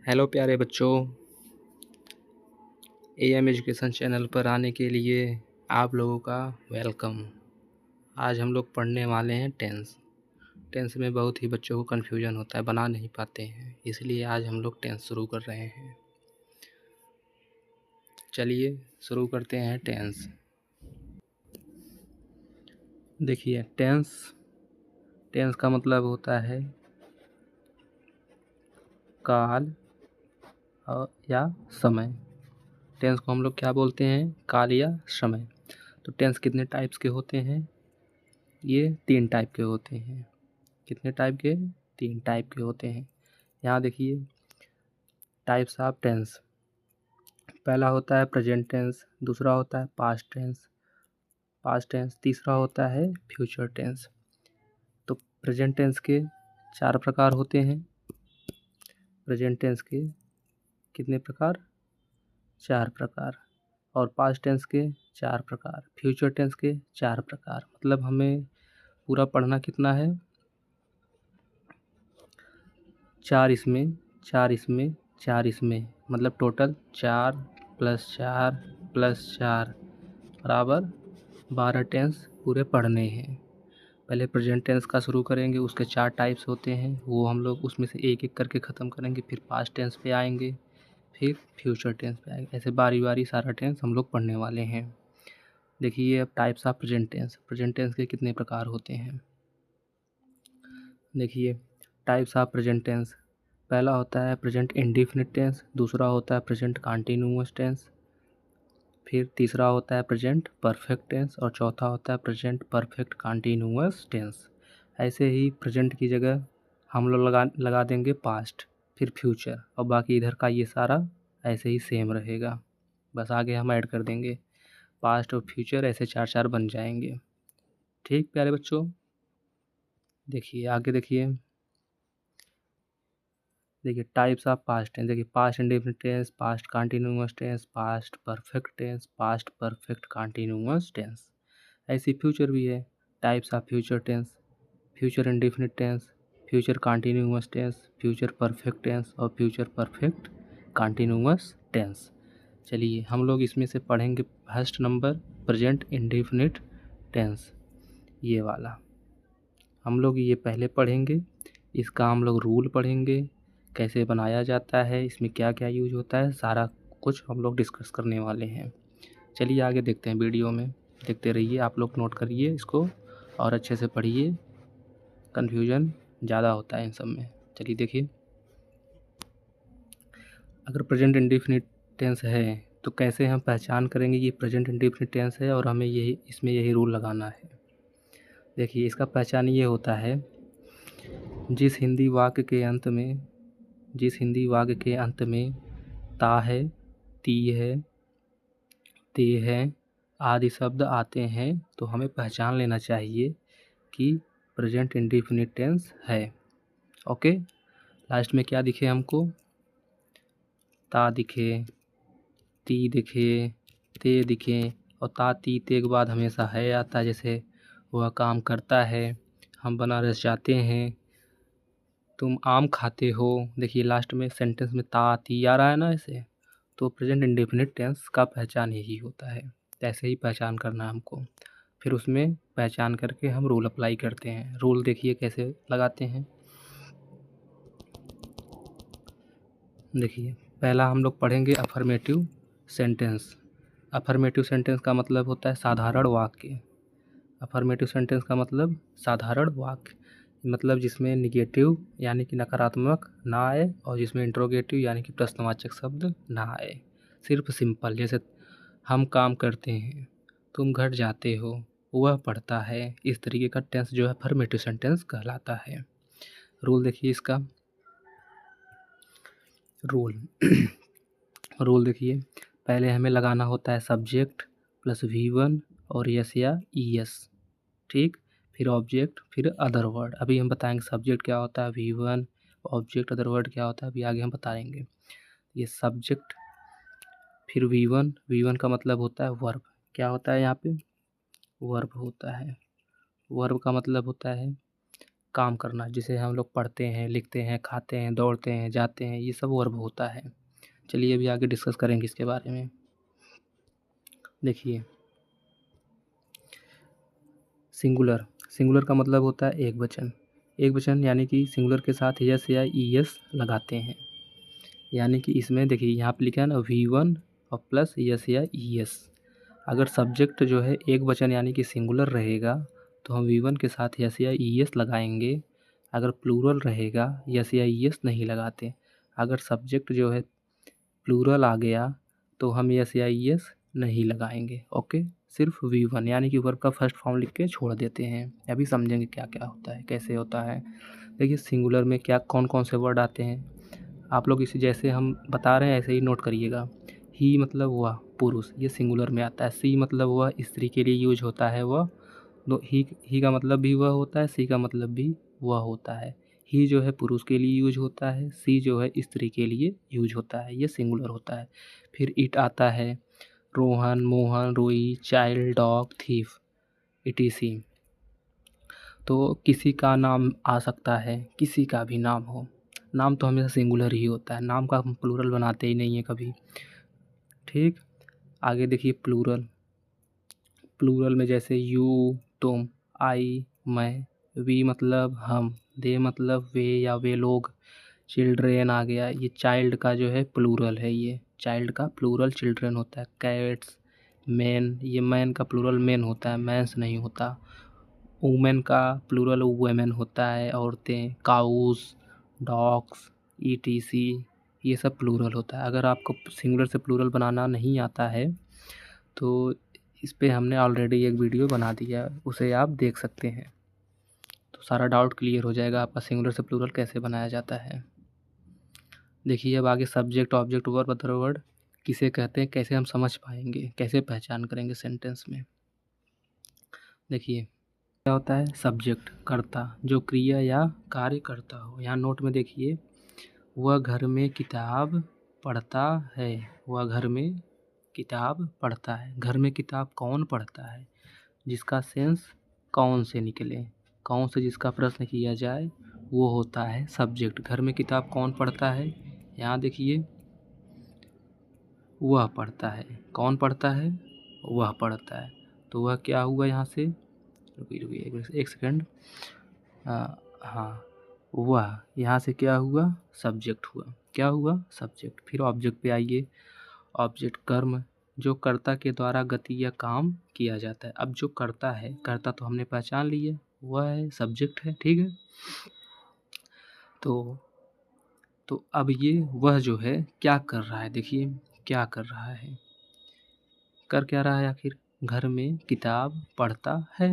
Hello प्यारे बच्चों, am education channel पर आने के लिए आप लोगों का वेलकम। आज हम लोग पढ़ने वाले हैं टेंस में बहुत ही बच्चों को कन्फ्यूजन होता है, बना नहीं पाते हैं, इसलिए आज हम लोग टेंस शुरू कर रहे हैं। चलिए शुरू करते हैं टेंस। देखिए टेंस का मतलब होता है काल या समय। टेंस को हम लोग क्या बोलते हैं? काल या समय। तो टेंस कितने टाइप्स के होते हैं? ये 3 टाइप के होते हैं। कितने टाइप के? 3 टाइप के होते हैं। यहाँ देखिए टाइप्स ऑफ टेंस। पहला होता है प्रेजेंट टेंस, दूसरा होता है पास्ट टेंस, तीसरा होता है फ्यूचर टेंस। तो प्रेजेंट टेंस के 4 प्रकार होते हैं। प्रेजेंट टेंस के कितने प्रकार? 4 प्रकार। और पास्ट टेंस के 4 प्रकार, फ्यूचर टेंस के 4 प्रकार। मतलब हमें पूरा पढ़ना कितना है? 4 इसमें, 4 इसमें, 4 इसमें, मतलब टोटल 4 + 4 + 4 बराबर 12 टेंस पूरे पढ़ने हैं। पहले प्रेजेंट टेंस का शुरू करेंगे, उसके 4 टाइप्स होते हैं, वो हम लोग उसमें से एक एक करके ख़त्म करेंगे। फिर पास्ट टेंस पे आएंगे, फिर फ्यूचर टेंस पे आएंगे। ऐसे बारी बारी सारा टेंस हम लोग पढ़ने वाले हैं। देखिए अब टाइप्स ऑफ प्रेजेंट टेंस के कितने प्रकार होते हैं। देखिए टाइप्स ऑफ प्रेजेंट टेंस। पहला होता है प्रेजेंट इंडेफिनिट टेंस, दूसरा होता है प्रेजेंट कंटीन्यूअस टेंस, फिर तीसरा होता है प्रेजेंट परफेक्ट टेंस और चौथा होता है प्रेजेंट परफेक्ट कंटीन्यूअस टेंस। ऐसे ही प्रेजेंट की जगह हम लोग लगा देंगे पास्ट, फिर फ्यूचर, और बाकी इधर का ये सारा ऐसे ही सेम रहेगा। बस आगे हम ऐड कर देंगे पास्ट और फ्यूचर, ऐसे 4 बन जाएंगे। ठीक प्यारे बच्चों, देखिए आगे देखिए टाइप्स ऑफ पास्ट टेंस। देखिए past indefinite tense, past continuous tense, past perfect tense, past perfect continuous tense. ऐसी फ्यूचर भी है। Types of future tense, future indefinite tense, future continuous tense, future perfect tense और future perfect continuous tense. चलिए हम लोग इसमें से पढ़ेंगे first number present indefinite tense. ये वाला हम लोग ये पहले पढ़ेंगे। इसका हम लोग रूल पढ़ेंगे, कैसे बनाया जाता है, इसमें क्या क्या यूज होता है, सारा कुछ हम लोग डिस्कस करने वाले हैं। चलिए आगे देखते हैं, वीडियो में देखते रहिए। आप लोग नोट करिए इसको और अच्छे से पढ़िए, कन्फ्यूजन ज़्यादा होता है इन सब में। चलिए देखिए, अगर प्रेजेंट इंडेफिनिट टेंस है तो कैसे हम पहचान करेंगे ये प्रेजेंट इंडेफिनिट टेंस है और हमें यही रूल लगाना है। देखिए इसका पहचान ये होता है, जिस हिंदी वाक्य के अंत में ता है, ती है, ते है आदि शब्द आते हैं तो हमें पहचान लेना चाहिए कि प्रेजेंट इंडेफिनिट टेंस है। ओके, लास्ट में क्या दिखे हमको? ता दिखे, ती दिखे, ते दिखे, और ता ती ते के बाद हमेशा है आता है। जैसे वह काम करता है, हम बनारस जाते हैं, तुम आम खाते हो। देखिए लास्ट में सेंटेंस में ता ती आ रहा है ना ऐसे, तो प्रेजेंट इंडेफिनिट टेंस का पहचान यही होता है। ऐसे ही पहचान करना है हमको, फिर उसमें पहचान करके हम रूल अप्लाई करते हैं। रूल देखिए कैसे लगाते हैं। देखिए पहला हम लोग पढ़ेंगे अफर्मेटिव सेंटेंस। अफर्मेटिव सेंटेंस का मतलब होता है साधारण वाक्य। अफर्मेटिव सेंटेंस का मतलब साधारण वाक्य, मतलब जिसमें निगेटिव यानी कि नकारात्मक ना आए और जिसमें इंट्रोगेटिव यानी कि प्रश्नवाचक शब्द ना आए। सिर्फ सिंपल, जैसे हम काम करते हैं, तुम घर जाते हो, वह पढ़ता है। इस तरीके का टेंस जो है अफर्मेटिव सेंटेंस कहलाता है। रूल देखिए इसका, रूल रूल देखिए, पहले हमें लगाना होता है सब्जेक्ट प्लस V1 और यस या ES। ठीक, फिर ऑब्जेक्ट, फिर अदर वर्ड। अभी हम बताएंगे सब्जेक्ट क्या होता है, V1, ऑब्जेक्ट, अदर वर्ड क्या होता है, अभी आगे हम बताएंगे। ये सब्जेक्ट, फिर V1 का मतलब होता है वर्ब। क्या होता है यहाँ पे? वर्ब होता है। वर्ब का मतलब होता है काम करना, जिसे हम लोग पढ़ते हैं, लिखते हैं, खाते हैं, दौड़ते हैं, जाते हैं, ये सब वर्ब होता है। चलिए अभी आगे डिस्कस करेंगे इसके बारे में। देखिए सिंगुलर, सिंगुलर का मतलब होता है एक वचन। एक वचन यानी कि सिंगुलर के साथ यस या ईएस लगाते हैं। यानी कि इसमें देखिए यहाँ पे लिखा है ना V1 और प्लस यस या ईएस। अगर सब्जेक्ट जो है एक वचन यानी कि सिंगुलर रहेगा तो हम V1 के साथ यस या ईएस लगाएंगे। अगर प्लूरल रहेगा यस या ईएस नहीं लगाते। अगर सब्जेक्ट जो है प्लूरल आ गया तो हम यस या ईएस नहीं लगाएंगे। ओके, सिर्फ V1 यानी कि वर्ब का फर्स्ट फॉर्म लिख के छोड़ देते हैं। अभी समझेंगे क्या क्या होता है, कैसे होता है। देखिए सिंगुलर में क्या कौन कौन से वर्ड आते हैं, आप लोग इसे जैसे हम बता रहे हैं ऐसे ही नोट करिएगा। ही मतलब वह पुरुष, ये सिंगुलर में आता है। सी मतलब वह स्त्री के लिए यूज होता है वह। दो ही का मतलब भी वह होता है, सी का मतलब भी वह होता है। ही जो है पुरुष के लिए यूज होता है, सी जो है स्त्री के लिए यूज होता है, ये सिंगुलर होता है। फिर इट आता है, रोहन, मोहन, रोई, चाइल्ड, डॉग, थीफ, इटीसी। तो किसी का नाम आ सकता है, किसी का भी नाम हो। नाम तो हमेशा सिंगुलर ही होता है, नाम का हम प्लूरल बनाते ही नहीं है कभी। ठीक, आगे देखिए प्लूरल। प्लूरल में जैसे यू, तुम, आई, मैं, वी मतलब हम, दे मतलब वे या वे लोग, चिल्ड्रेन आ गया। ये चाइल्ड का जो है प्लूरल है, ये चाइल्ड का प्लूरल चिल्ड्रेन होता है। कैट्स, मैन, ये मैन का प्लूरल मैन होता है, मैंस नहीं होता। वुमेन का प्लूरल वुमेन होता है, औरतें। काउस, डॉग्स, ईटीसी, ये सब प्लूरल होता है। अगर आपको सिंगुलर से प्लूरल बनाना नहीं आता है तो इस पे हमने ऑलरेडी एक वीडियो बना दिया है, उसे आप देख सकते हैं। तो सारा डाउट क्लियर हो जाएगा आपका सिंगुलर से प्लूरल कैसे बनाया जाता है। देखिए अब आगे subject, object, verb, other word किसे कहते हैं, कैसे हम समझ पाएंगे, कैसे पहचान करेंगे सेंटेंस में। देखिए क्या होता है, सब्जेक्ट कर्ता, जो क्रिया या कार्य करता हो। यहाँ नोट में देखिए, वह घर में किताब पढ़ता है, वह घर में किताब पढ़ता है। घर में किताब कौन पढ़ता है, जिसका सेंस कौन से निकले, कौन से जिसका प्रश्न किया जाए वो होता है सब्जेक्ट। घर में किताब कौन पढ़ता है, यहाँ देखिए वह पढ़ता है, कौन पढ़ता है, वह पढ़ता है। तो वह क्या हुआ यहाँ से, रुकिए एक सेकंड, हाँ वह, यहाँ से क्या हुआ, सब्जेक्ट हुआ। क्या हुआ, सब्जेक्ट। फिर ऑब्जेक्ट पे आइए। ऑब्जेक्ट कर्म, जो कर्ता के द्वारा गति या काम किया जाता है। अब जो करता है, कर्ता तो हमने पहचान लिया, वह है सब्जेक्ट है, ठीक है। तो अब ये वह जो है क्या कर रहा है, देखिए क्या कर रहा है, कर क्या रहा है आखिर, घर में किताब पढ़ता है।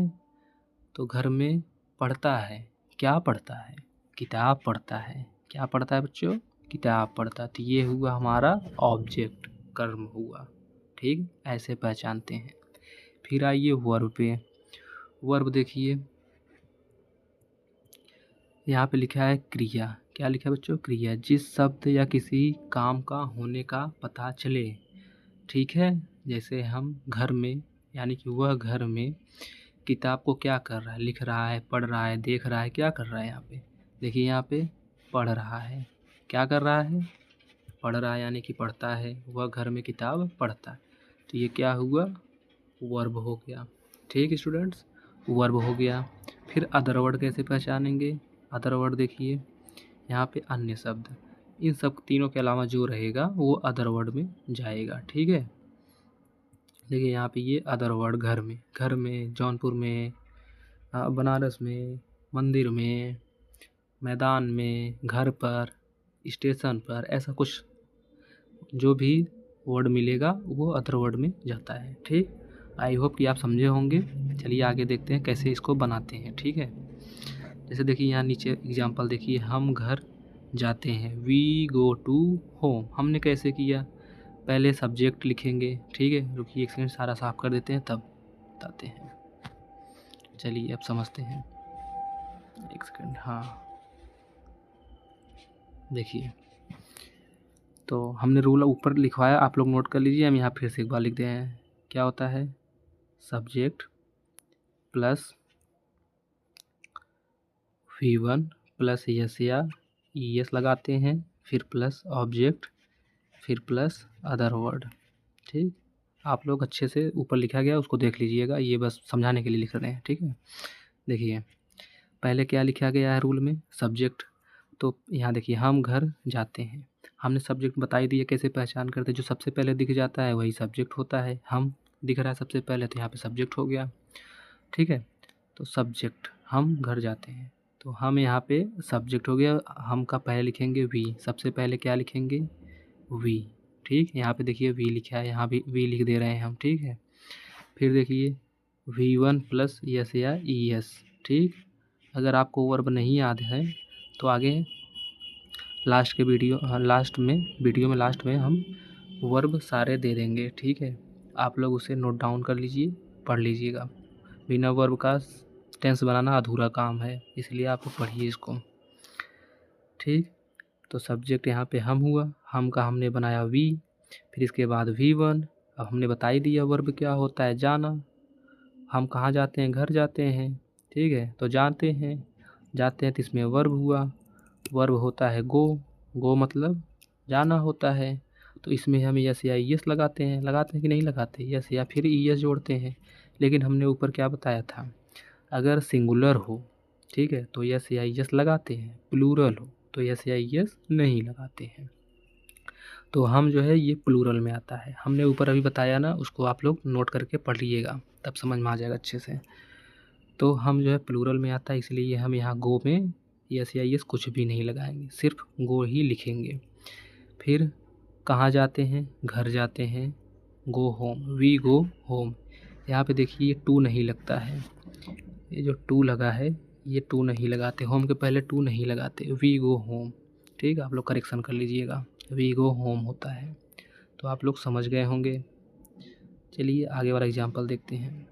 तो घर में पढ़ता है, क्या पढ़ता है, किताब पढ़ता है। क्या पढ़ता है बच्चों, किताब पढ़ता है। तो ये हुआ हमारा ऑब्जेक्ट, कर्म हुआ, ठीक, ऐसे पहचानते हैं। फिर आइए वर्ब पे। वर्ब देखिए यहाँ पे लिखा है क्रिया। क्या लिखा है बच्चों, क्रिया, जिस शब्द या किसी काम का होने का पता चले, ठीक है। जैसे हम घर में, यानी कि वह घर में किताब को क्या कर रहा है, लिख रहा है, पढ़ रहा है, देख रहा है, क्या कर रहा है यहाँ पे, देखिए यहाँ पे पढ़ रहा है। क्या कर रहा है, पढ़ रहा है, यानी कि पढ़ता है। वह घर में किताब पढ़ता है। तो ये क्या हुआ, वर्ब हो गया, ठीक स्टूडेंट्स, वर्ब हो गया। फिर अदर वर्ड कैसे पहचानेंगे, अदर वर्ड देखिए यहाँ पे अन्य शब्द, इन सब तीनों के अलावा जो रहेगा वो अदर वर्ड में जाएगा, ठीक है। देखिए यहाँ पे ये अदर वर्ड, घर में, जौनपुर में, बनारस में, मंदिर में, मैदान में, घर पर, स्टेशन पर, ऐसा कुछ जो भी वर्ड मिलेगा वो अदर वर्ड में जाता है, ठीक। आई होप कि आप समझे होंगे। चलिए आगे देखते हैं कैसे इसको बनाते हैं, ठीक है। जैसे देखिए यहाँ नीचे एग्जांपल देखिए, हम घर जाते हैं, वी गो टू होम। हमने कैसे किया, पहले सब्जेक्ट लिखेंगे, ठीक है। रुकिए एक सेकंड, सारा साफ कर देते हैं तब बताते हैं। चलिए अब समझते हैं, एक सेकंड, हाँ देखिए, तो हमने रूल ऊपर लिखवाया, आप लोग नोट कर लीजिए, हम यहाँ फिर से एक बार लिख दे हैं। क्या होता है, subject plus V1 plus yes या ES लगाते हैं, फिर प्लस ऑब्जेक्ट, फिर प्लस अदर वर्ड। ठीक, आप लोग अच्छे से ऊपर लिखा गया उसको देख लीजिएगा, ये बस समझाने के लिए लिख रहे हैं। ठीक है, देखिए पहले क्या लिखा गया है रूल में, सब्जेक्ट। तो यहाँ देखिए हम घर जाते हैं, हमने सब्जेक्ट बता ही दिया कैसे पहचान करते, जो सबसे पहले दिख जाता है वही सब्जेक्ट होता है। हम दिख रहा है सबसे पहले तो यहाँ पे सब्जेक्ट हो गया। ठीक है, तो सब्जेक्ट हम घर जाते हैं, तो हम यहाँ पे सब्जेक्ट हो गया। हम का पहले लिखेंगे वी, सबसे पहले क्या लिखेंगे, वी। ठीक, यहाँ पे देखिए वी लिखा है, यहाँ भी वी लिख दे रहे हैं हम। ठीक है, फिर देखिए V1 प्लस यस या ES। ठीक, अगर आपको वर्ब नहीं याद है तो आगे लास्ट में वीडियो में लास्ट में हम वर्ब सारे दे देंगे। ठीक है, आप लोग उसे नोट डाउन कर लीजिए, पढ़ लीजिएगा। बिना वर्ब का टेंस बनाना अधूरा काम है, इसलिए आप पढ़िए इसको। ठीक, तो सब्जेक्ट यहाँ पे हम हुआ, हम का हमने बनाया वी, फिर इसके बाद V1। अब हमने बता ही दिया वर्ब क्या होता है, जाना। हम कहाँ जाते हैं, घर जाते हैं। ठीक है, तो जाते हैं तो इसमें वर्ब हुआ, वर्ब होता है गो, गो मतलब जाना होता है। तो इसमें हम यस या ES लगाते हैं कि नहीं लगाते, यस या फिर ES जोड़ते हैं। लेकिन हमने ऊपर क्या बताया था, अगर सिंगुलर हो, ठीक है, तो यस या ES लगाते हैं, प्लूरल हो तो यस या ES नहीं लगाते हैं। तो हम जो है ये प्लूरल में आता है, हमने ऊपर अभी बताया ना, उसको आप लोग नोट करके पढ़ लीजिएगा, तब समझ में आ जाएगा अच्छे से। तो हम जो है प्लूरल में आता है, इसलिए हम यहाँ गो में यस या ES कुछ भी नहीं लगाएंगे, सिर्फ गो ही लिखेंगे। फिर कहाँ जाते हैं, घर जाते हैं, go home, we go home. यहाँ पे देखिए ये टू नहीं लगता है, ये जो टू लगा है ये टू नहीं लगाते, होम के पहले टू नहीं लगाते, वी गो होम। ठीक, आप लोग करेक्शन कर लीजिएगा, वी गो होम होता है। तो आप लोग समझ गए होंगे। चलिए आगे वाला एग्जाम्पल देखते हैं।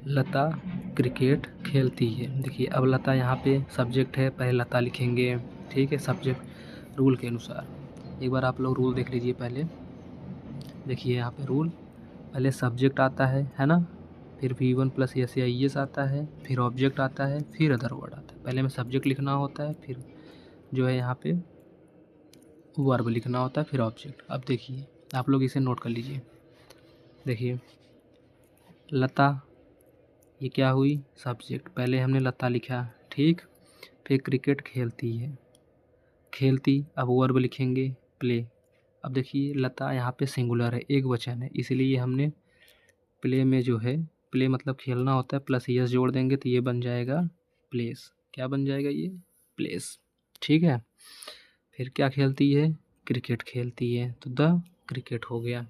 लता क्रिकेट खेलती है। देखिए अब लता यहाँ पे सब्जेक्ट है, पहले लता लिखेंगे। ठीक है, सब्जेक्ट रूल के अनुसार। एक बार आप लोग रूल देख लीजिए पहले। देखिए यहाँ पे रूल, पहले सब्जेक्ट आता है ना, फिर V1 प्लस यस या ES आता है, फिर ऑब्जेक्ट आता है, फिर अदर वर्ड आता है। पहले में सब्जेक्ट लिखना होता है, फिर जो है यहाँ पे वर्ब लिखना होता है, फिर ऑब्जेक्ट। अब देखिए आप लोग इसे नोट कर लीजिए। देखिए लता, ये क्या हुई, सब्जेक्ट, पहले हमने लता लिखा। ठीक, फिर क्रिकेट खेलती है, खेलती, अब वर्ब लिखेंगे प्ले। अब देखिए लता यहाँ पे सिंगुलर है, एक वचन है, इसलिए हमने प्ले में जो है, प्ले मतलब खेलना होता है, प्लस ES जोड़ देंगे तो ये बन जाएगा प्लेस। क्या बन जाएगा, ये प्लेस। ठीक है, फिर क्या खेलती है, क्रिकेट खेलती है, तो द क्रिकेट हो गया।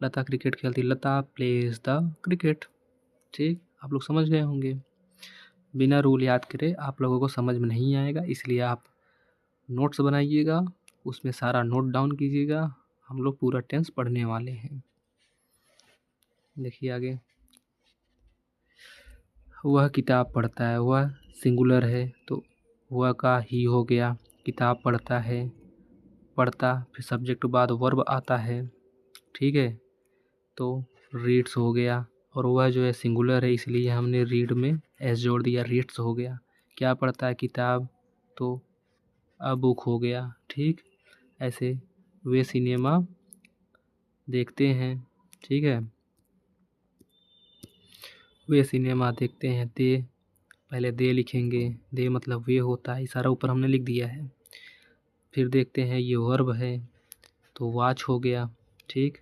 लता क्रिकेट खेलती, लता प्लेस द क्रिकेट। ठीक, आप लोग समझ गए होंगे। बिना रूल याद करे आप लोगों को समझ में नहीं आएगा, इसलिए आप नोट्स बनाइएगा, उसमें सारा नोट डाउन कीजिएगा। हम लोग पूरा टेंस पढ़ने वाले हैं। देखिए आगे, वह किताब पढ़ता है, वह सिंगुलर है तो वह का ही हो गया, किताब पढ़ता है, पढ़ता, फिर सब्जेक्ट बाद वर्ब आता है। ठीक है, तो रीड्स हो गया, और वह जो है सिंगुलर है इसलिए हमने रीड में एस जोड़ दिया, रीड्स हो गया। क्या पढ़ता है, किताब, तो अ बुक हो गया। ठीक, ऐसे वे सिनेमा देखते हैं। ठीक है, वे सिनेमा देखते हैं, दे, पहले दे लिखेंगे, दे मतलब वे होता है, सारा ऊपर हमने लिख दिया है। फिर देखते हैं ये वर्ब है तो वॉच हो गया। ठीक,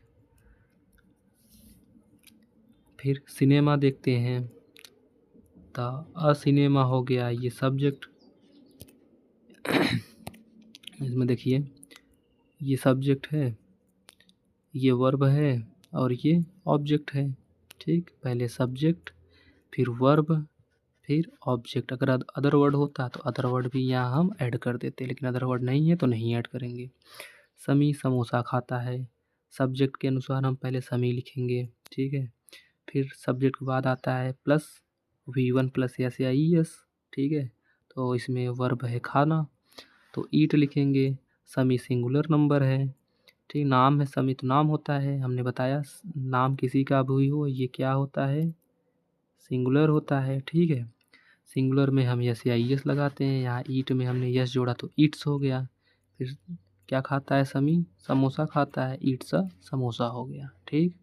फिर सिनेमा देखते हैं तो अ सिनेमा हो गया, ये सब्जेक्ट। इसमें देखिए ये सब्जेक्ट है, ये वर्ब है, और ये ऑब्जेक्ट है। ठीक, पहले सब्जेक्ट, फिर वर्ब, फिर ऑब्जेक्ट। अगर अदर वर्ड होता तो अदर वर्ड भी यहाँ हम ऐड कर देते, लेकिन अदर वर्ड नहीं है तो नहीं ऐड करेंगे। समी समोसा खाता है, सब्जेक्ट के अनुसार हम पहले समी लिखेंगे। ठीक है, फिर सब्जेक्ट के बाद आता है प्लस V1 प्लस यस या ES। ठीक है, तो इसमें वर्ब है खाना, तो ईट लिखेंगे। समी सिंगुलर नंबर है। ठीक, नाम है समी तो नाम होता है, हमने बताया नाम किसी का भी हो ये क्या होता है, सिंगुलर होता है। ठीक है, सिंगुलर में हम यस या ईएस लगाते हैं। यहाँ ईट में हमने यस जोड़ा तो ईट्स हो गया। फिर क्या खाता है समी? समोसा खाता है, ईट्स अ समोसा हो गया। ठीक,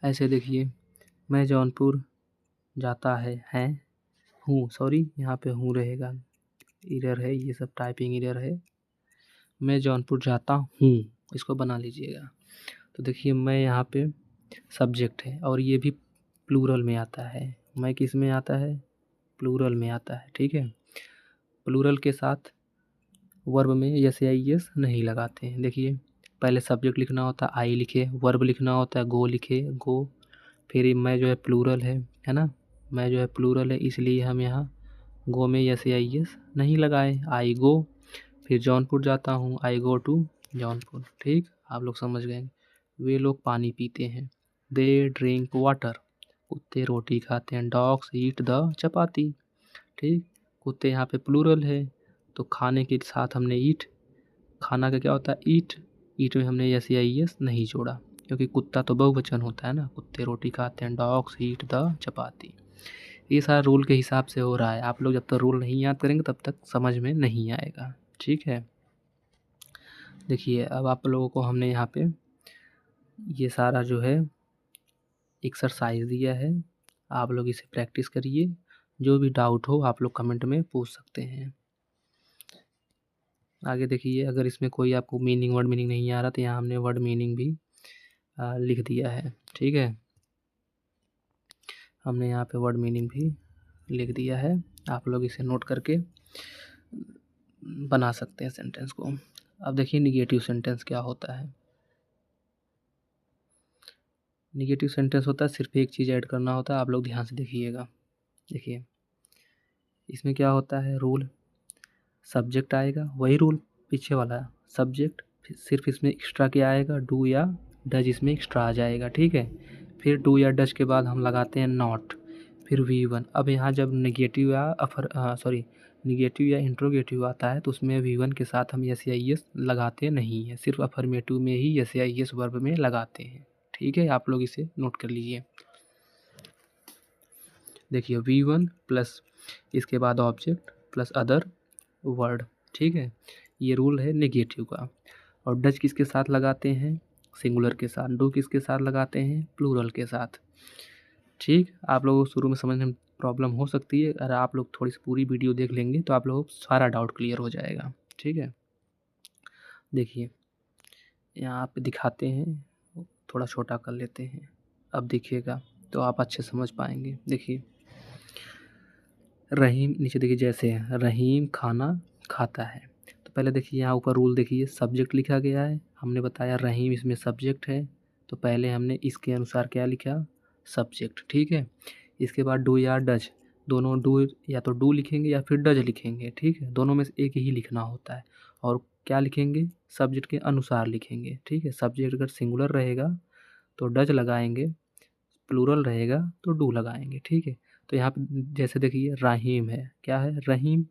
ऐसे देखिए, मैं जौनपुर जाता है हूँ, सॉरी यहाँ पे हूँ रहेगा, एरर है, ये सब टाइपिंग एरर है। मैं जौनपुर जाता हूँ, इसको बना लीजिएगा। तो देखिए, मैं यहाँ पे सब्जेक्ट है और ये भी प्लूरल में आता है। मैं किस में आता है? प्लूरल में आता है। ठीक है, प्लूरल के साथ वर्ब में यस या ईएस नहीं लगाते हैं। देखिए, पहले सब्जेक्ट लिखना होता है आई लिखे, वर्ब लिखना होता है गो लिखे गो, फिर मैं जो है प्लूरल है ना, मैं जो है प्लूरल है, इसलिए हम यहाँ गो में यस या ईएस नहीं लगाए, आई गो। फिर जौनपुर जाता हूँ, आई गो टू जौनपुर। ठीक, आप लोग समझ गए। वे लोग पानी पीते हैं, दे ड्रिंक वाटर। कुत्ते रोटी खाते हैं, डॉग्स ईट द चपाती। ठीक, कुत्ते यहाँ पे प्लूरल है, तो खाने के साथ हमने ईट, खाना का क्या होता है? ईट। ईट में हमने यस या ईएस नहीं जोड़ा, क्योंकि कुत्ता तो बहुवचन होता है ना। कुत्ते रोटी खाते हैं, डॉग्स ईट द चपाती। ये सारा रूल के हिसाब से हो रहा है। आप लोग जब तक रूल नहीं याद करेंगे तब तक समझ में नहीं आएगा। ठीक है, देखिए, अब आप लोगों को हमने यहाँ पे ये सारा जो है एक्सरसाइज दिया है, आप लोग इसे प्रैक्टिस करिए। जो भी डाउट हो आप लोग कमेंट में पूछ सकते हैं। आगे देखिए, अगर इसमें कोई आपको वर्ड मीनिंग नहीं आ रहा तो यहाँ हमने वर्ड मीनिंग भी लिख दिया है। ठीक है, हमने यहाँ पे वर्ड मीनिंग भी लिख दिया है, आप लोग इसे नोट करके बना सकते हैं सेंटेंस को। अब देखिए, निगेटिव सेंटेंस क्या होता है। निगेटिव सेंटेंस होता है, सिर्फ एक चीज़ ऐड करना होता है, आप लोग ध्यान से देखिएगा। देखिए, इसमें क्या होता है, रूल सब्जेक्ट आएगा, वही रूल पीछे वाला सब्जेक्ट, सिर्फ इसमें एक्स्ट्रा क्या आएगा? डू या डज इसमें एक्स्ट्रा आ जाएगा। ठीक है, फिर डू या डज के बाद हम लगाते हैं नॉट, फिर V1। अब यहाँ जब निगेटिव या निगेटिव या इंट्रोगेटिव आता है तो उसमें V1 के साथ हम यस या ईएस लगाते नहीं हैं, सिर्फ अफर्मेटिव में ही यस या ईएस वर्ब में लगाते हैं। ठीक है, आप लोग इसे नोट कर लीजिए। देखिए, V1 प्लस इसके बाद ऑब्जेक्ट प्लस अदर वर्ड। ठीक है, ये रूल है नेगेटिव का। और डज किसके साथ लगाते हैं? सिंगुलर के साथ। डू किसके साथ लगाते हैं? प्लूरल के साथ। ठीक, आप लोगों को शुरू में समझने में प्रॉब्लम हो सकती है, अगर आप लोग थोड़ी सी पूरी वीडियो देख लेंगे तो आप लोगों को सारा डाउट क्लियर हो जाएगा। ठीक है, देखिए, यहाँ पे दिखाते हैं, थोड़ा छोटा कर लेते हैं, अब देखिएगा तो आप अच्छे समझ पाएंगे। देखिए, रहीम, नीचे देखिए जैसे है, रहीम खाना खाता है। तो पहले देखिए, यहाँ ऊपर रूल देखिए, सब्जेक्ट लिखा गया है, हमने बताया रहीम इसमें सब्जेक्ट है, तो पहले हमने इसके अनुसार क्या लिखा? सब्जेक्ट। ठीक है, इसके बाद डू या डज, दोनों डू या तो डू लिखेंगे या फिर डज लिखेंगे। ठीक है, दोनों में से एक ही लिखना होता है। और क्या लिखेंगे? सब्जेक्ट के अनुसार लिखेंगे। ठीक है, सब्जेक्ट अगर सिंगुलर रहेगा तो डज लगाएंगे, प्लूरल रहेगा तो डू लगाएंगे। ठीक है, तो यहाँ पे जैसे देखिए, रहीम है, क्या है? रहीम।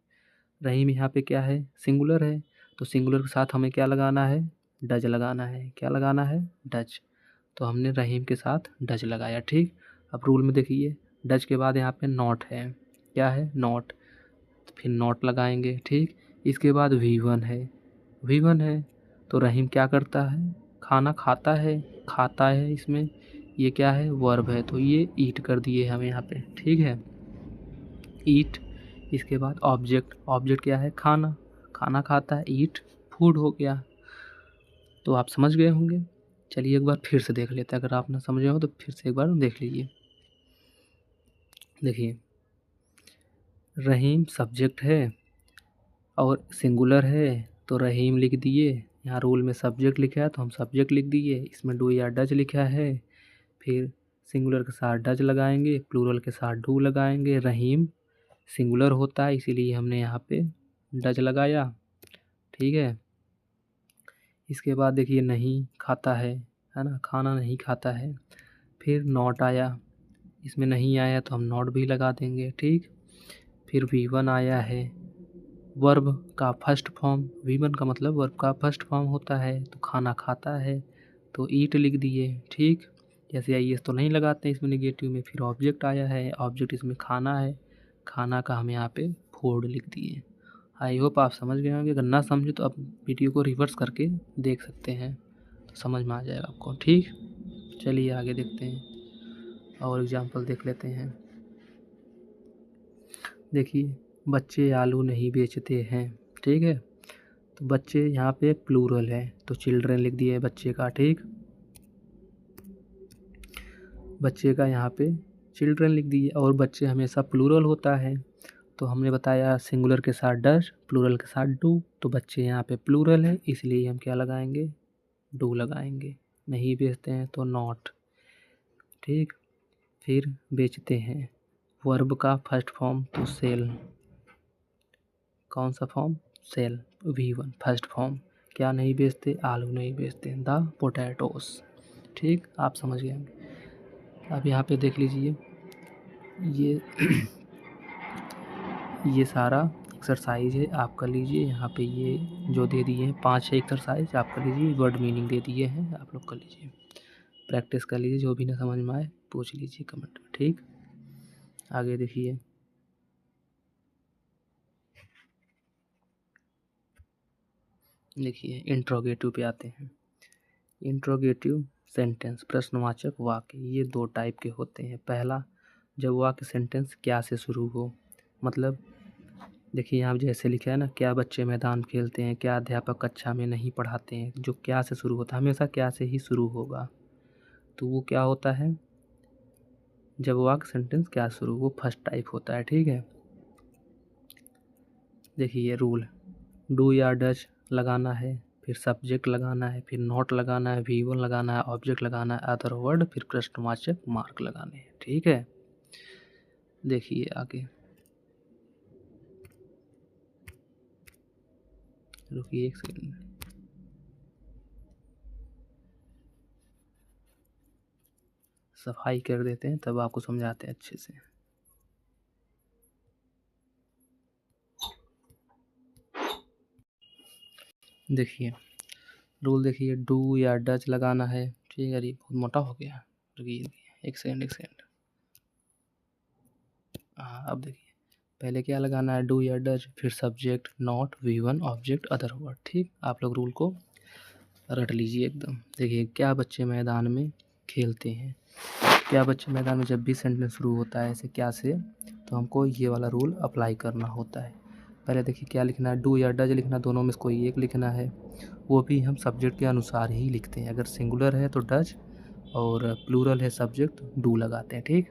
रहीम यहाँ पे क्या है? सिंगुलर है, तो सिंगुलर के साथ हमें क्या लगाना है? डज लगाना है। क्या लगाना है? डज। तो हमने रहीम के साथ डज लगाया। ठीक, अब रूल में देखिए, डज के बाद यहाँ पे नॉट है, क्या है? नॉट, तो फिर नॉट लगाएंगे। ठीक, इसके बाद V1 है, V1 है, तो रहीम क्या करता है? खाना खाता है, खाता है, इसमें ये क्या है? वर्ब है, तो ये ईट कर दिए हम यहाँ पे। ठीक है, ईट। इसके बाद ऑब्जेक्ट, ऑब्जेक्ट क्या है? खाना, खाना खाता है, ईट फूड हो गया। तो आप समझ गए होंगे। चलिए एक बार फिर से देख लेते हैं, अगर आप ना समझे हो तो फिर से एक बार देख लीजिए। देखिए, रहीम सब्जेक्ट है और सिंगुलर है, तो रहीम लिख दिए। यहाँ रूल में सब्जेक्ट लिखा है तो हम सब्जेक्ट लिख दिए, इसमें डू या डज लिखा है, फिर सिंगुलर के साथ डज लगाएंगे, प्लूरल के साथ डू लगाएंगे। रहीम सिंगुलर होता है, इसीलिए हमने यहाँ पे डज लगाया। ठीक है, इसके बाद देखिए, नहीं खाता है ना, खाना नहीं खाता है, फिर नॉट आया, इसमें नहीं आया तो हम नॉट भी लगा देंगे। ठीक, फिर V1 आया है, वर्ब का फर्स्ट फॉर्म, V1 का मतलब वर्ब का फर्स्ट फॉर्म होता है, तो खाना खाता है, तो ईट लिख दिए। ठीक, जैसे आई एस तो नहीं लगाते हैं इसमें नेगेटिव में। फिर ऑब्जेक्ट आया है, ऑब्जेक्ट इसमें खाना है, खाना का हम यहाँ पे फूड लिख दिए। आई होप आप समझ गए होंगे। अगर ना समझे तो आप वीडियो को रिवर्स करके देख सकते हैं, तो समझ में आ जाएगा आपको। ठीक, चलिए आगे देखते हैं और एग्जाम्पल देख लेते हैं। देखिए, बच्चे आलू नहीं बेचते हैं। ठीक है, तो बच्चे यहाँ पे प्लूरल है, तो चिल्ड्रन लिख दिए बच्चे का। ठीक, बच्चे का यहाँ पे चिल्ड्रन लिख दिए, और बच्चे हमेशा प्लूरल होता है, तो हमने बताया सिंगुलर के साथ डज, प्लूरल के साथ डू, तो बच्चे यहाँ पे प्लूरल है, इसलिए हम क्या लगाएंगे, डू लगाएंगे। नहीं बेचते हैं तो नॉट। ठीक, फिर बेचते हैं, वर्ब का फर्स्ट फॉर्म तो सेल। कौन सा form, cell, V1 first form. क्या नहीं बेचते, आलू नहीं बेचते, द पोटैटोस। ठीक, आप समझ गए होंगे। अब यहाँ पे देख लीजिए, ये ये सारा एक्सरसाइज है, आप कर लीजिए। यहाँ पे ये जो दे दिए हैं 5-6 एक्सरसाइज, आप कर लीजिए। वर्ड मीनिंग दे दिए हैं, आप लोग कर लीजिए, प्रैक्टिस कर लीजिए। जो भी ना समझ में आए पूछ लीजिए कमेंट में। ठीक, आगे देखिए। देखिए, इंट्रोगेटिव पे आते हैं। इंट्रोगेटिव सेंटेंस, प्रश्नवाचक वाक्य, ये 2 टाइप के होते हैं। पहला, जब वाक्य सेंटेंस क्या से शुरू हो, मतलब देखिए यहाँ जैसे लिखा है ना, क्या बच्चे मैदान खेलते हैं, क्या अध्यापक कक्षा में नहीं पढ़ाते हैं। जो क्या से शुरू होता है, हमेशा क्या से ही शुरू होगा, तो वो क्या होता है, जब वाक्य सेंटेंस क्या शुरू, वो फर्स्ट टाइप होता है। ठीक है, देखिए रूल, डू या डज लगाना है, फिर सब्जेक्ट लगाना है, फिर नॉट लगाना है, V1 लगाना है, ऑब्जेक्ट लगाना है, अदर वर्ड, फिर प्रश्नवाचक मार्क लगाने हैं। ठीक है, देखिए आगे, रुकिए एक सेकंड, सफाई कर देते हैं तब आपको समझाते हैं अच्छे से। देखिए रूल, देखिए डू या डज लगाना है। ठीक है, अरे बहुत मोटा हो गया, रुकिए एक सेकंड। हाँ, अब देखिए, पहले क्या लगाना है, डू या डज, फिर subject, not, V1, object, other word. ठीक, आप लोग रूल को रट लीजिए एकदम। देखिए, क्या बच्चे मैदान में खेलते हैं, क्या बच्चे मैदान में, जब भी सेंटेंस शुरू होता है ऐसे क्या से, तो हमको ये वाला रूल अप्लाई करना होता है। पहले देखिए क्या लिखना है, डू या डज लिखना, दोनों में से कोई एक लिखना है, वो भी हम सब्जेक्ट के अनुसार ही लिखते हैं। अगर सिंगुलर है तो डज, और प्लूरल है सब्जेक्ट, डू लगाते हैं। ठीक,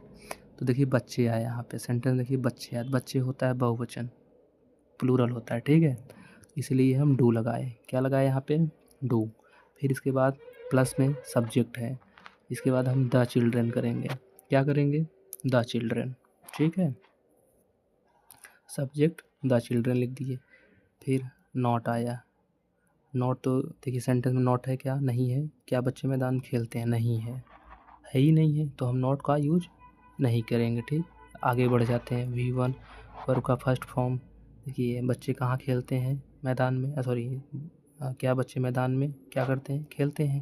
तो देखिए बच्चे आए यहाँ पे, सेंटेंस देखिए बच्चे आए, बच्चे होता है बहुवचन, प्लूरल होता है। ठीक है, इसलिए हम डू लगाए। क्या लगाए यहाँ पे, डू। फिर इसके बाद प्लस में सब्जेक्ट है, इसके बाद हम द चिल्ड्रन करेंगे। क्या करेंगे, द चिल्ड्रन। ठीक है, सब्जेक्ट द चिल्ड्रन लिख दिए। फिर नॉट आया, नॉट तो देखिए सेंटेंस में नॉट है क्या, नहीं है। क्या बच्चे मैदान खेलते हैं, नहीं है, है ही नहीं है, तो हम नॉट का यूज नहीं करेंगे। ठीक, आगे बढ़ जाते हैं। V1 वर्ब का फर्स्ट फॉर्म, देखिए बच्चे कहाँ खेलते हैं, मैदान में, सॉरी, क्या बच्चे मैदान में क्या करते हैं, खेलते हैं,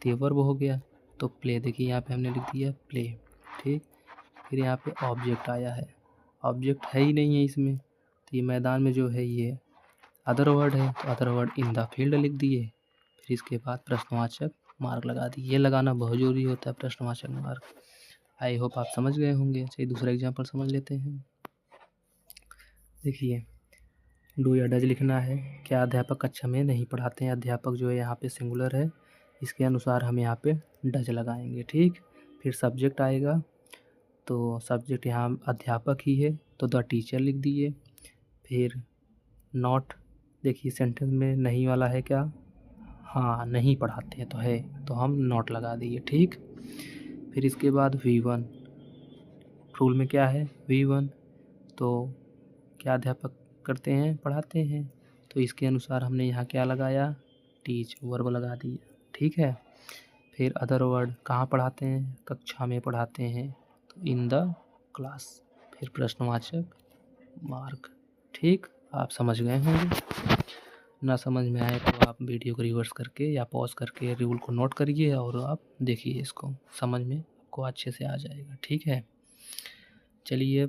तो ये वर्ब हो गया। तो प्ले, देखिए यहाँ पे हमने लिख दिया प्ले। ठीक, फिर यहाँ पे ऑब्जेक्ट आया है, ऑब्जेक्ट है ही नहीं है इसमें, तो ये मैदान में जो है ये अदर वर्ड है, तो other word in the field लिख दिए। फिर इसके बाद प्रश्नवाचक मार्क लगा दिए। ये लगाना बहुत ज़रूरी होता है, प्रश्नवाचक मार्क। आई होप आप समझ गए होंगे। चलिए दूसरा एग्जाम्पल समझ लेते हैं। देखिए, डू या डज लिखना है, क्या अध्यापक कक्षा में नहीं पढ़ाते हैं, अध्यापक जो है यहाँ पे सिंगुलर है, इसके अनुसार हम यहाँ पे डज लगाएंगे। ठीक, फिर सब्जेक्ट आएगा, तो सब्जेक्ट यहाँ अध्यापक ही है, तो द टीचर लिख दिए। फिर नॉट, देखिए सेंटेंस में नहीं वाला है क्या, हाँ नहीं पढ़ाते हैं तो है, तो हम नॉट लगा दिए। ठीक, फिर इसके बाद V1, रूल में क्या है, V1, तो क्या अध्यापक करते हैं, पढ़ाते हैं, तो इसके अनुसार हमने यहाँ क्या लगाया, टीच, वर्ब लगा दिया। ठीक है, फिर अदर वर्ड, कहाँ पढ़ाते हैं, कक्षा में पढ़ाते हैं, तो इन द क्लास, फिर प्रश्नवाचक मार्क। ठीक, आप समझ गए होंगे। ना समझ में आए तो आप वीडियो को रिवर्स करके या पॉज करके रूल को नोट करिए और आप देखिए, इसको समझ में आपको अच्छे से आ जाएगा। ठीक है, चलिए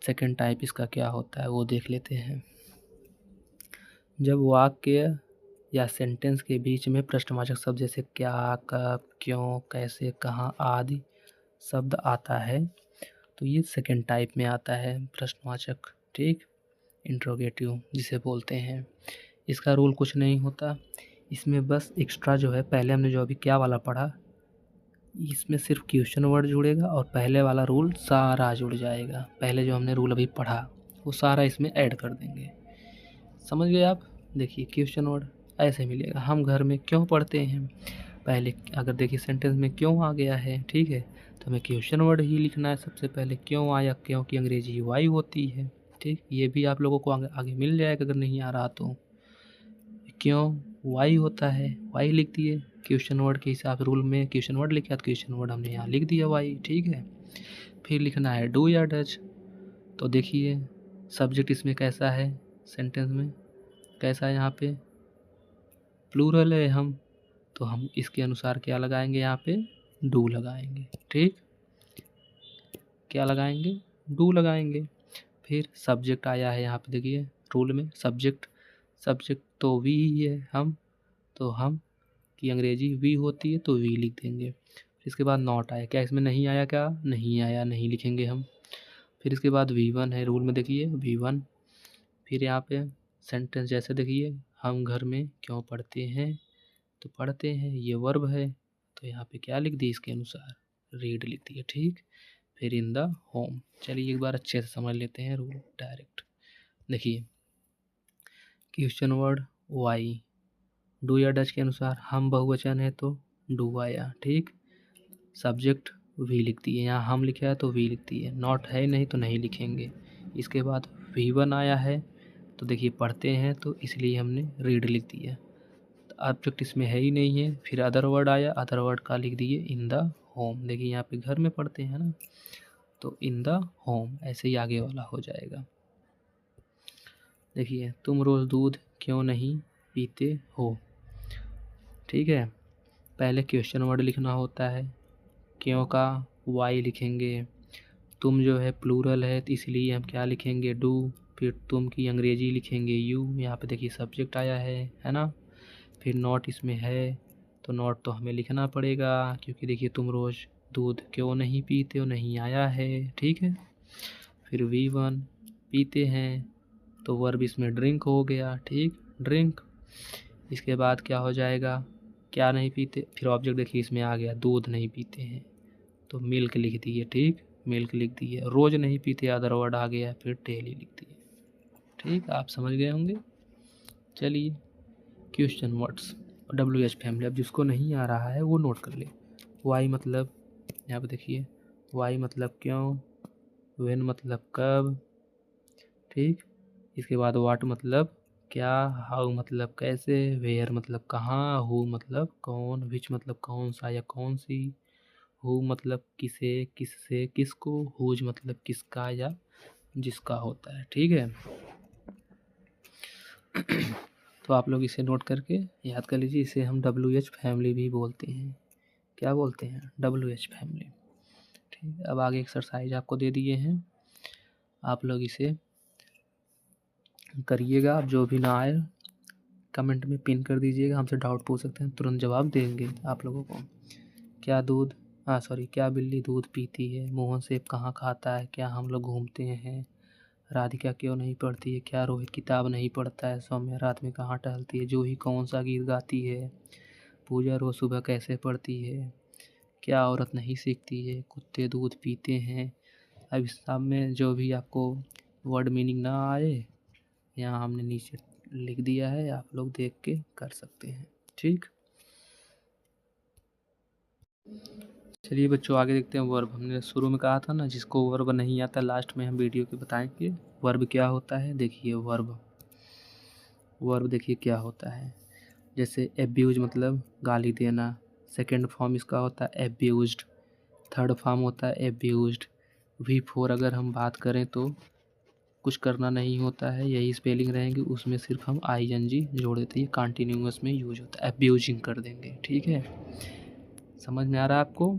सेकंड टाइप इसका क्या होता है वो देख लेते हैं। जब वाक्य या सेंटेंस के बीच में प्रश्नवाचक शब्द जैसे क्या, कब, क्यों, कैसे, कहाँ आदि शब्द आता है तो ये सेकंड टाइप में आता है प्रश्नवाचक। ठीक, इंट्रोगेटिव जिसे बोलते हैं। इसका रूल कुछ नहीं होता, इसमें बस एक्स्ट्रा जो है, पहले हमने जो अभी क्या वाला पढ़ा, इसमें सिर्फ क्वेश्चन वर्ड जुड़ेगा और पहले वाला रूल सारा जुड़ जाएगा। पहले जो हमने रूल अभी पढ़ा वो सारा इसमें ऐड कर देंगे। समझ गए आप? देखिए क्वेश्चन वर्ड ऐसे मिलेगा, हम घर में क्यों पढ़ते हैं, पहले अगर देखिए सेंटेंस में क्यों आ गया है, ठीक है, तो हमें क्वेश्चन वर्ड ही लिखना है सबसे पहले। क्यों आया, क्योंकि अंग्रेजी वाई होती है। ठीक, ये भी आप लोगों को आगे मिल जाएगा अगर नहीं आ रहा तो। क्यों वाई होता है, वाई लिख दिए क्वेश्चन वर्ड के हिसाब से, रूल में क्वेश्चन वर्ड लिखा तो क्वेश्चन वर्ड हमने यहाँ लिख दिया वाई। ठीक है, फिर लिखना है डू या डज। तो देखिए सब्जेक्ट इसमें कैसा है, सेंटेंस में कैसा है, यहाँ पे प्लूरल है हम, तो हम इसके अनुसार क्या लगाएंगे, यहाँ पे डू लगाएंगे। ठीक, क्या लगाएंगे, डू लगाएंगे। फिर सब्जेक्ट आया है यहाँ पे, देखिए रूल में सब्जेक्ट तो वी ही है, तो हम की अंग्रेजी वी होती है तो वी लिख देंगे। फिर इसके बाद नॉट आया, क्या इसमें नहीं आया, क्या नहीं आया, नहीं लिखेंगे हम। फिर इसके बाद V1 है रूल में, देखिए V1। फिर यहाँ पे सेंटेंस जैसे देखिए, हम घर में क्यों पढ़ते हैं, तो पढ़ते हैं ये वर्ब है, तो यहाँ पे क्या लिख दी, इसके अनुसार रीड लिख दिए। ठीक, फिर इन द होम। चलिए एक बार अच्छे से समझ लेते हैं रूल डायरेक्ट। देखिए क्वेश्चन वर्ड वाई, डू या डच के अनुसार हम बहुवचन है तो डू आया। ठीक, सब्जेक्ट वी लिखती है, यहाँ हम लिखा है तो वी लिखती है, नॉट है नहीं तो नहीं लिखेंगे। इसके बाद V1 आया है, तो देखिए पढ़ते हैं तो इसलिए हमने रीड लिख दिया, तो ऑब्जेक्ट इसमें है ही नहीं है। फिर अदर वर्ड आया, अदर वर्ड का लिख दिए इन द होम। देखिए यहाँ पे घर में पढ़ते हैं ना, तो इन द होम, ऐसे ही आगे वाला हो जाएगा। देखिए तुम रोज़ दूध क्यों नहीं पीते हो। ठीक है, पहले क्वेश्चन वर्ड लिखना होता है, क्यों का वाई लिखेंगे, तुम जो है प्लूरल है तो इसलिए हम क्या लिखेंगे, डू। फिर तुम की अंग्रेजी लिखेंगे यू, यहाँ पे देखिए सब्जेक्ट आया है ना। फिर नॉट इसमें है, तो नॉट तो हमें लिखना पड़ेगा, क्योंकि देखिए तुम रोज़ दूध क्यों नहीं पीते हो, नहीं आया है। ठीक है, फिर V1 पीते हैं, तो वर्ब इसमें ड्रिंक हो गया। ठीक, ड्रिंक। इसके बाद क्या हो जाएगा, क्या नहीं पीते, फिर ऑब्जेक्ट देखिए इसमें आ गया, दूध नहीं पीते हैं तो मिल्क लिख दिए। ठीक, मिल्क लिख दिए। रोज़ नहीं पीते अदर वर्ड आ गया, फिर डेली लिख दिए। ठीक, आप समझ गए होंगे। चलिए क्वेश्चन वर्ड्स WH फैमिली, अब जिसको नहीं आ रहा है वो नोट कर ले। वाई मतलब, यहाँ पे देखिए वाई मतलब क्यों, व्हेन मतलब कब। ठीक, इसके बाद वाट मतलब क्या, हाउ मतलब कैसे, वेयर मतलब कहाँ, हु मतलब कौन, विच मतलब कौन सा या कौन सी, हु मतलब किसे, किससे, किसको, हुज मतलब किसका या जिसका होता है। ठीक है, तो आप लोग इसे नोट करके याद कर लीजिए। इसे हम WH फैमिली भी बोलते हैं। क्या बोलते हैं, WH फैमिली। ठीक है, अब आगे एक्सरसाइज आपको दे दिए हैं, आप लोग इसे करिएगा। आप जो भी ना आए कमेंट में पिन कर दीजिएगा, हमसे डाउट पूछ सकते हैं, तुरंत जवाब देंगे आप लोगों को। क्या बिल्ली दूध पीती है, मोहन सेब कहाँ खाता है, क्या हम लोग घूमते हैं, राधिका क्यों नहीं पढ़ती है, क्या रोहित किताब नहीं पढ़ता है, सौम्या रात में कहाँ टहलती है, जूही कौन सा गीत गाती है, पूजा रोज सुबह कैसे पढ़ती है, क्या औरत नहीं सीखती है, कुत्ते दूध पीते हैं। अब इस सब में जो भी आपको वर्ड मीनिंग ना आए, यहाँ हमने नीचे लिख दिया है, आप लोग देख के कर सकते हैं। ठीक, चलिए बच्चों आगे देखते हैं वर्ब। हमने शुरू में कहा था ना, जिसको वर्ब नहीं आता लास्ट में हम वीडियो के बताएंगे वर्ब क्या होता है। देखिए वर्ब देखिए क्या होता है, जैसे एब्यूज मतलब गाली देना, सेकंड फॉर्म इसका होता है एब्यूज्ड, थर्ड फॉर्म होता है एब्यूज्ड। V4 अगर हम बात करें तो कुछ करना नहीं होता है, यही स्पेलिंग रहेंगे, उसमें सिर्फ हम ING जोड़ देते हैं। ये कंटिन्यूअस में यूज होता है, अब्यूजिंग कर देंगे। ठीक है, समझ में आ रहा है आपको?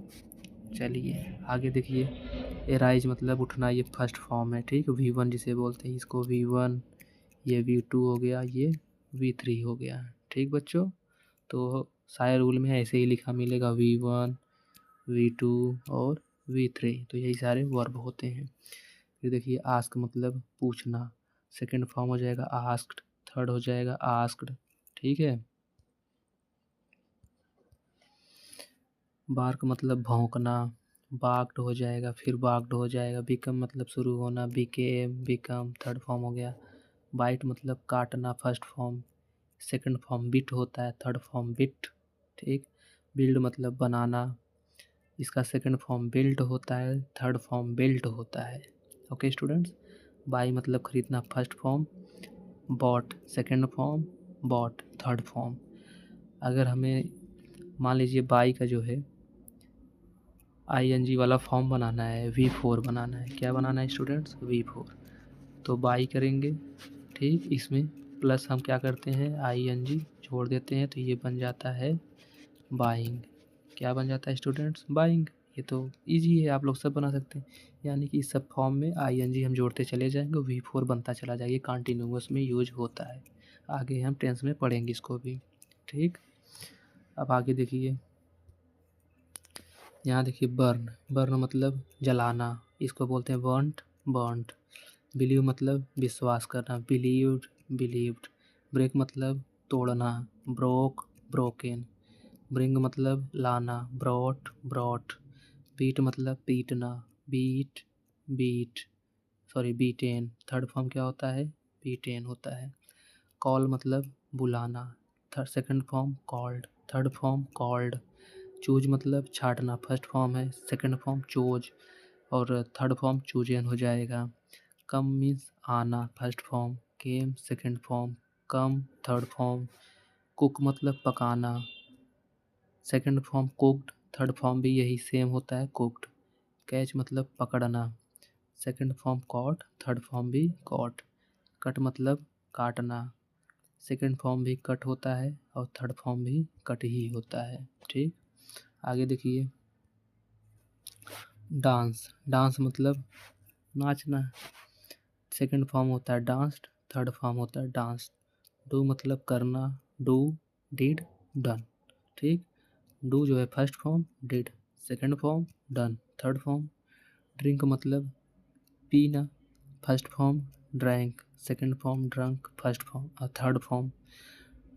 चलिए आगे देखिए। एराइज मतलब उठना, ये फर्स्ट फॉर्म है। ठीक, V1 जिसे बोलते हैं, इसको V1, ये V2 हो गया, ये V3 हो गया। ठीक बच्चों, तो सारे रूल में ऐसे ही लिखा मिलेगा, V1, V2 और V3, तो यही सारे वर्ब होते हैं। फिर देखिए आस्क मतलब पूछना, सेकंड फॉर्म हो जाएगा आस्क्ड, थर्ड हो जाएगा आस्क्ड। ठीक है, बार्क मतलब भौंकना, बार्क्ड हो जाएगा, फिर बार्क्ड हो जाएगा। बिकम मतलब शुरू होना, बिकेम, बिकम, थर्ड फॉर्म हो गया। बाइट मतलब काटना, first form. Second form bit होता है, थर्ड फॉर्म बिट। ठीक, बिल्ड मतलब बनाना, इसका सेकंड फॉर्म बिल्ट होता है, थर्ड फॉर्म बिल्ट होता है। ओके स्टूडेंट्स, बाई मतलब खरीदना, first form. Bought second form, bought third form. अगर हमें मान लीजिए बाई का जो है ING वाला फॉर्म बनाना है, V4 बनाना है। क्या बनाना है स्टूडेंट्स? V4। तो बाई करेंगे। ठीक, इसमें प्लस हम क्या करते हैं, ING जोड़ देते हैं, तो ये बन जाता है बाइंग। क्या बन जाता है स्टूडेंट्स? बाइंग। ये तो इजी है, आप लोग सब बना सकते हैं। यानी कि इस सब फॉर्म में ING हम जोड़ते चले जाएंगे, V4 बनता चला जाएगा। ये कंटिन्यूअस में यूज होता है, आगे हम टेंस में पढ़ेंगे इसको भी। ठीक, अब आगे देखिए, यहाँ देखिए बर्न, बर्न मतलब जलाना, इसको बोलते हैं बर्नट, बर्नट। बिलीव मतलब विश्वास करना, बिलीव्ड, बिलीव्ड। ब्रेक मतलब तोड़ना, ब्रोक, ब्रोकन। ब्रिंग मतलब लाना, ब्रॉट, ब्रॉट। बीट मतलब पीटना, beat, beat, sorry beaten. Third form क्या होता है? बीटेन होता है। कॉल मतलब बुलाना, second form called, third form called. Choose मतलब छांटना, फर्स्ट फॉर्म है, सेकंड फॉर्म चोज और थर्ड फॉर्म चूजन हो जाएगा। कम मीन्स आना, first form. Came second form, come third form. Cook मतलब पकाना, second form cooked, third form भी यही सेम होता है, कुक्ड। कैच मतलब पकड़ना, second form cot, third form भी कॉट। कट मतलब काटना, सेकंड फॉर्म भी कट होता है और थर्ड फॉर्म भी कट ही होता है। ठीक, आगे देखिए डांस, डांस मतलब नाचना, सेकंड फॉर्म होता है डांस्ड, थर्ड फॉर्म होता है डांस। डू मतलब करना, डू, डिड, डन। ठीक, डू जो है first form, did second form, done third form. Drink मतलब पीना, first form drank, second form drunk, first form और थर्ड फॉर्म।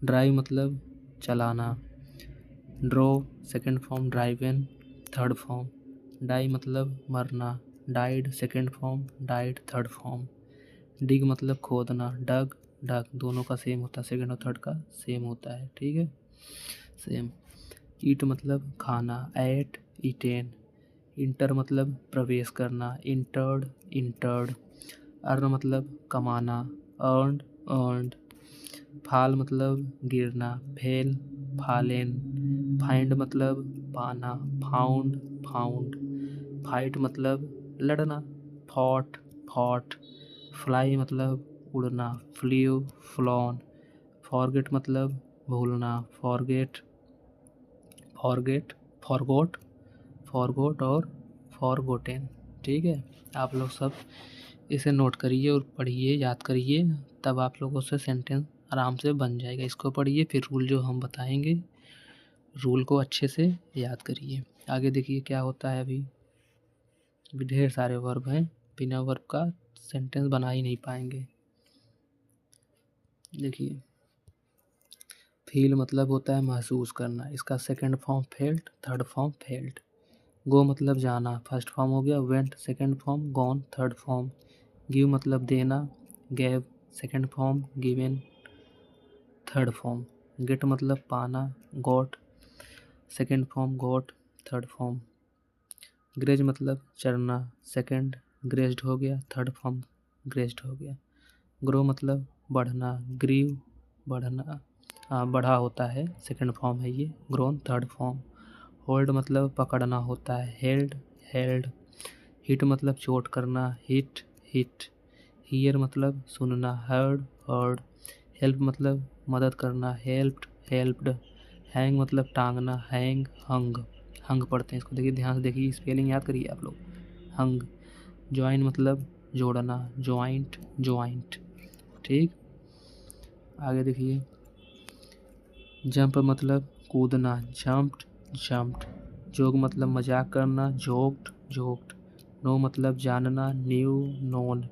ड्राइव मतलब चलाना, drove second form driven, third form. Die मतलब मरना, died second form, died third form. Dig मतलब खोदना, डग, डग दोनों का सेम होता है, सेकंड और थर्ड का सेम होता है। ठीक है, सेम। ईट मतलब खाना, एट, ईटेन। इंटर मतलब प्रवेश करना, इंटर्ड, इंटर्ड। अर्न मतलब कमाना, अर्नड, अर्नड। फाल मतलब गिरना, फेल, फालेन। फाइंड मतलब पाना, फाउंड, फाउंड। फाइट मतलब लड़ना, फॉट, फॉट। फ्लाई मतलब उड़ना, फ्ल्यू, फ्लॉन। फॉरगेट मतलब भूलना, फॉरगेट, फॉरगेट, फॉरगोट, फॉरगोट और फॉरगोटेन। ठीक है, आप लोग सब इसे नोट करिए और पढ़िए, याद करिए, तब आप लोगों से सेंटेंस आराम से बन जाएगा। इसको पढ़िए, फिर रूल जो हम बताएंगे, रूल को अच्छे से याद करिए। आगे देखिए क्या होता है। अभी ढेर सारे वर्ब हैं, बिना वर्ब का सेंटेंस बना ही नहीं पाएंगे। देखिए फील मतलब होता है महसूस करना, इसका second form felt, third form felt. Go मतलब जाना, फर्स्ट फॉर्म हो गया went, second form gone, third form. Give मतलब देना, gave second form, given third form. Get मतलब पाना, got second form, got third form. ग्रेज मतलब चढ़ना, सेकंड ग्रेज्ड हो गया, थर्ड फॉर्म ग्रेज्ड हो गया। ग्रो मतलब बढ़ना, ग्रीव बढ़ना, बढ़ा होता है, सेकंड फॉर्म है ये, ग्रोन थर्ड फॉर्म। होल्ड मतलब पकड़ना होता है, हेल्ड, हेल्ड। हिट मतलब चोट करना, हिट, हिट। हियर मतलब सुनना, हर्ड हर्ड। हेल्प मतलब मदद करना, हेल्प्ड हेल्प्ड। हैंग मतलब टांगना, हैंग हंग। हंग पढ़ते हैं इसको, देखिए ध्यान से देखिए, स्पेलिंग याद करिए आप लोग, हंग। ज्वाइन मतलब जोड़ना, ज्वाइंट ज्वाइंट। ठीक, आगे देखिए। जंप मतलब कूदना, जंप्ड जंप्ड। जोक मतलब मजाक करना, जोक्ड जोक्ड। नो मतलब जानना, न्यू नोन।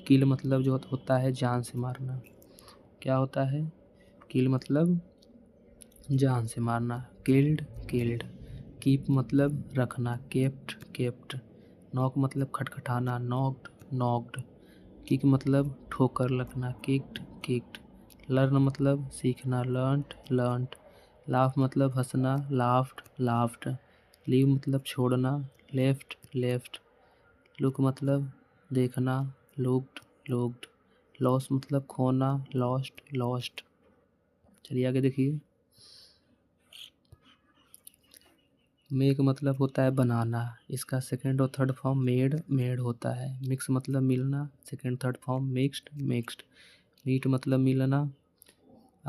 किल मतलब जो होता है जान से मारना, क्या होता है, किल मतलब जान से मारना, किल्ड किल्ड। कीप मतलब रखना, केप्ट केप्ट। नॉक मतलब खटखटाना, नॉक्ड नॉक्ड। किक मतलब ठोकर लगना, किक्ड किक्ड। लर्न मतलब सीखना, लर्नड लर्नड। लाफ मतलब हंसना, लाफ्ड लाफ्ड। लीव मतलब छोड़ना, लेफ्ट लेफ्ट। लुक मतलब देखना, लुक्ड लुक्ड। लॉस मतलब खोना, लॉस्ट लॉस्ट। चलिए आगे देखिए। मेक मतलब होता है बनाना, इसका सेकंड और थर्ड फॉर्म मेड मेड होता है। मिक्स मतलब मिलना, second third form mixed mixed. Meet मतलब मिलना,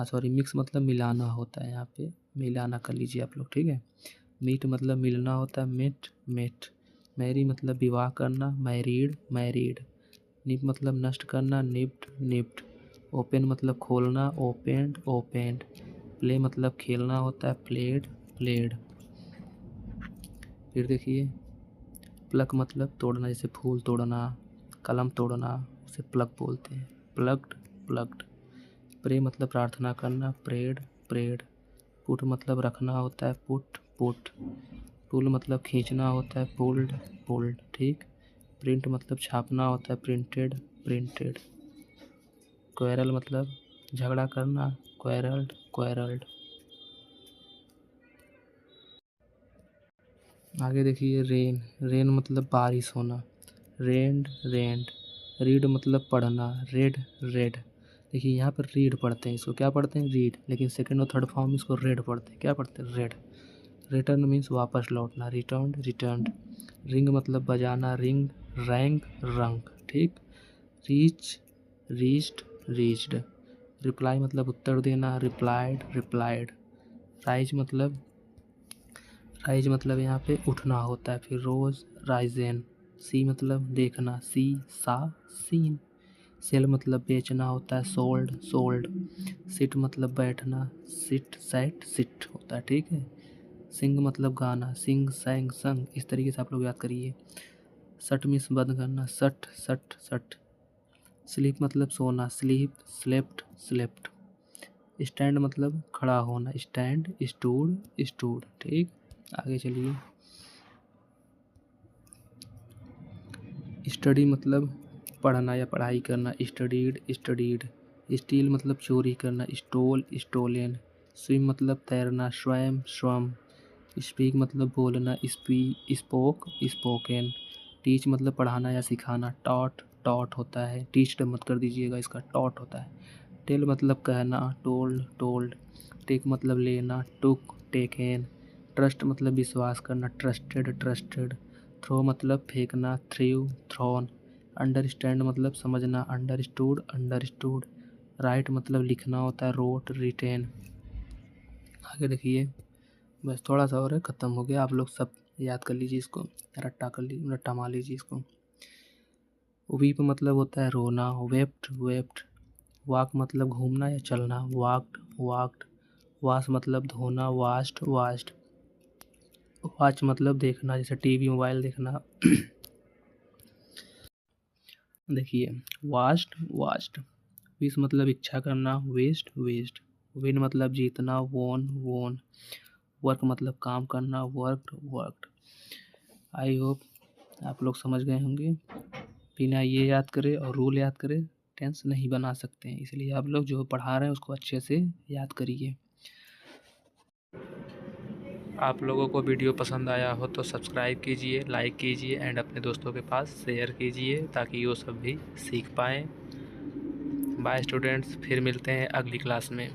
सॉरी मिक्स मतलब मिलाना होता है, यहाँ पे मिलाना कर लीजिए आप लोग, ठीक है। मीट मतलब मिलना होता है, मेट मेट। मैरी मतलब विवाह करना, मैरीड मैरीड। निप मतलब नष्ट करना, निप्ड निप्ड। ओपन मतलब खोलना, ओपेंड ओपेंड। प्ले मतलब खेलना होता है, प्लेड प्लेड। फिर देखिए, प्लक मतलब तोड़ना, जैसे फूल तोड़ना, कलम तोड़ना, उसे प्लक बोलते हैं, प्लग्ड प्लग्ड। प्रे मतलब प्रार्थना करना, प्रेड प्रेड। पुट मतलब रखना होता है, पुट पुट। पुल मतलब खींचना होता है, पुल्ड पुल्ड। ठीक, प्रिंट मतलब छापना होता है, प्रिंटेड प्रिंटेड। क्वेरल मतलब झगड़ा करना, क्वेरल्ड क्वेरल्ड। आगे देखिए, रेन रेन मतलब बारिश होना, रेंड रेंड। रीड मतलब पढ़ना, रेड रेड। देखिए यहाँ पर रीड पढ़ते हैं, इसको क्या पढ़ते हैं, रीड, लेकिन सेकंड और थर्ड फॉर्म इसको रेड पढ़ते हैं, क्या पढ़ते हैं, रेड। रिटर्न मीन्स वापस लौटना, रिटर्न रिटर्न। रिंग मतलब बजाना, रिंग रैंक रंग। ठीक, रीच रीच्ड रीच्ड। रिप्लाई मतलब उत्तर देना, रिप्लाइड रिप्लाइड। राइज मतलब यहाँ पे उठना होता है। फिर रोज राइजेन। सी मतलब देखना, सी सा सीन। सेल मतलब बेचना होता है, सोल्ड सोल्ड। सिट मतलब बैठना, सिट सेट सिट होता है, ठीक है। सिंग मतलब गाना, सिंग सैंग संग। इस तरीके से आप लोग याद करिए। सट मीन्स बंद करना, सट सट सट। स्लीप मतलब सोना, स्लीप स्लेप्ट स्लेप्ट। स्टैंड मतलब खड़ा होना, स्टैंड स्टूड स्टूड। ठीक, आगे चलिए। स्टडी मतलब पढ़ना या पढ़ाई करना, स्टडीड स्टडीड। स्टील मतलब चोरी करना, स्टोल स्टोलेन। स्विम मतलब तैरना, स्वयं स्वम। स्पीक मतलब बोलना, स्पोक स्पोकेन। टीच मतलब पढ़ाना या सिखाना, टॉट टॉट होता है, टीच्ड मत कर दीजिएगा, इसका टॉट होता है। टेल मतलब कहना, टोल्ड टोल्ड। टेक मतलब लेना, टुक टेकन। ट्रस्ट मतलब विश्वास करना, ट्रस्टेड ट्रस्टेड। थ्रो मतलब फेंकना, थ्रीव थ्रोन। अंडरस्टैंड मतलब समझना, अंडरस्टूड अंडरस्टूड। राइट मतलब लिखना होता है, रोट रिटेन। आगे देखिए, बस थोड़ा सा और है, ख़त्म हो गया। आप लोग सब याद कर लीजिए इसको, रट्टा कर लीजिए, रट्टा मार लीजिए इसको। वीप मतलब होता है रोना, वेप्ट वेप्ट। वॉक मतलब घूमना या चलना, वॉक्ड वॉक्ड। वॉश मतलब धोना, वॉश्ड वॉश्ड। वॉच मतलब देखना, जैसे टीवी मोबाइल देखना। देखिए, वास्ट वास्ट। विश मतलब इच्छा करना, वेस्ट वेस्ट। विन मतलब जीतना, वोन वोन। वर्क मतलब काम करना, वर्कड वर्कड। आई होप आप लोग समझ गए होंगे। बिना ये याद करे और रूल याद करे टेंस नहीं बना सकते हैं, इसलिए आप लोग जो पढ़ा रहे हैं उसको अच्छे से याद करिए। आप लोगों को वीडियो पसंद आया हो तो सब्सक्राइब कीजिए, लाइक कीजिए एंड अपने दोस्तों के पास शेयर कीजिए ताकि वो सब भी सीख पाएँ। बाय स्टूडेंट्स, फिर मिलते हैं अगली क्लास में।